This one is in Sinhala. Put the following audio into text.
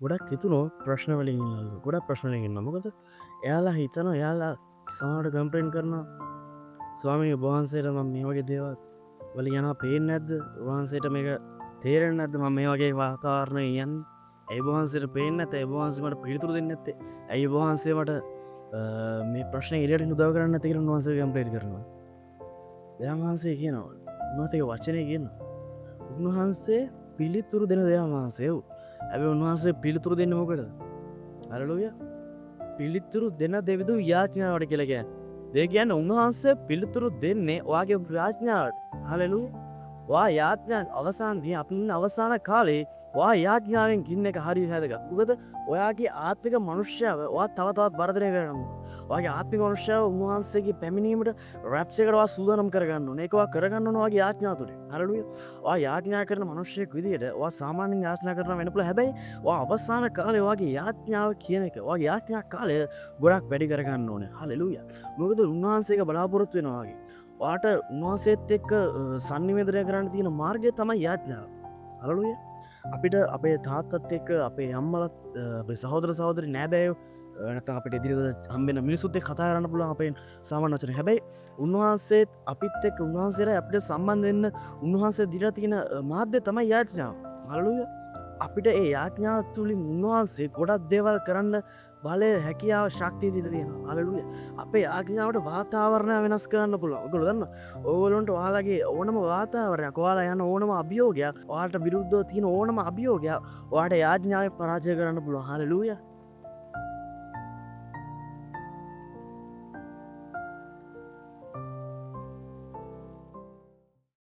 ගොඩක් හිතුනෝ ප්‍රශ්න වලින් ඉන්නලු ගොඩක් ප්‍රශ්න වලින් ඉන්නවා. මොකද එයාලා හිතනවා එයාලා සමහරට කම්ප්ලේන්ට් කරනවා ස්වාමීනි ඔබ වහන්සේට මම මේ වගේ දේවල් වලින් යනවා පේන්නේ නැද්ද? ඔබ වහන්සේට මේක තේරෙන්නේ නැද්ද මම මේ වගේ වාතාවරණයක යන්නේ? ඇයි ඔබ වහන්සේට පේන්නේ නැත්තේ? ඇයි ඔබ වහන්සේ මට පිළිතුරු දෙන්නේ නැත්තේ? ඇයි ඔබ වහන්සේ මට මේ ප්‍රශ්නේ එළියට උදව් කරන්නේ නැත්තේ කියලා උන්වහන්සේ කම්ප්ලේන්ට් කරනවා. දෙවියන් වහන්සේ කියනවා උන්වහන්සේගේ වචනේ කියනවා. උන්වහන්සේ පිළිතුරු දෙන දෙවියන් වහන්සේ වූ. හැබැයි උන්වහන්සේ පිළිතුරු දෙන්නේ මොකටද? හලෙලූයා. පිළිතුරු දෙන දෙවිදු යාඥාවට කියලා කියන්නේ. ඒ කියන්නේ උන්වහන්සේ පිළිතුරු දෙන්නේ ඔයාගේ යාඥාවට. හලෙලූයා. ඔයා යාඥා අවසානදී අපි ඉන්න අවසාන කාලේ ඔයා යාඥාවෙන් ඉන්න එක හරිය හැදගන්න. මොකද ඔයාගේ ආත්මික මනුෂ්‍යව ඔයා තව තවත් වර්ධනය කරගන්න. ඔයාගේ ආත්මික මනුෂ්‍යව උන්වහන්සේගේ පැමිණීමට රැප්චර් එකට ඔයා සූදානම් කරගන්න ඕනේ. ඒක ඔයා කරගන්න ඕන ඔයාගේ යාඥා තුලින්. හලෙලූයා. ඔයා යාඥා කරන මනුෂ්‍යයෙක් විදියට ඔයා සාමාන්‍යයෙන් යාඥා කරනවා වෙන්න පුළුවන්. හැබැයි ඔයා අවසාන කාලේ ඔයාගේ යාඥාව කියන එක ඔයාගේ යාඥා කාලය ගොඩක් වැඩි කරගන්න ඕනේ. හලෙලූයා. මොකද උන්වහන්සේක බලාපොරොත්තු වෙනවා වගේ. ඔයාට උන්වහන්සේත් එක්ක සංනිවේදනය කරන්න තියෙන මාර්ගය තමයි යාඥාව. හලෙලූයා. අපිට අපේ තාත්තත් එක්ක අපේ අම්මලත් අපේ සහෝදර සහෝදරි නෑදෑයෝ නැත්නම් අපිට ඉදිරියට හම්බෙන මිනිස්සුත් එක්ක කතා කරන්න පුළුවන් අපේ සාමාන්‍ය වචන. හැබැයි උන්වහන්සේත් අපිත් එක්ක උන්වහන්සේලා අපිට සම්බන්ධ වෙන්න උන්වහන්සේ දීලා තියෙන මාධ්‍ය තමයි යාඥාව. හලෙලූයා. අපිට ඒ යාඥාව තුලින් උන්වහන්සේ ගොඩක් දේවල් කරන්න බලය හැකියාව ශක්තිය දීලා තියෙනවා. හලෙලූයා. අපේ යාඥාවට වාතාවරණය වෙනස් කරන්න පුළුවන්. ඔයගොල්ලෝ දන්නවා. ඕගොල්ලන්ට ඔයාලගේ ඕනම වාතාවරණයක් ඔයාලා යන ඕනම අභියෝගයක් ඔයාලට විරුද්ධව තියෙන ඕනම අභියෝගයක් ඔයාලට යාඥාවෙන් පරාජය කරන්න පුළුවන්. හලෙලූයා.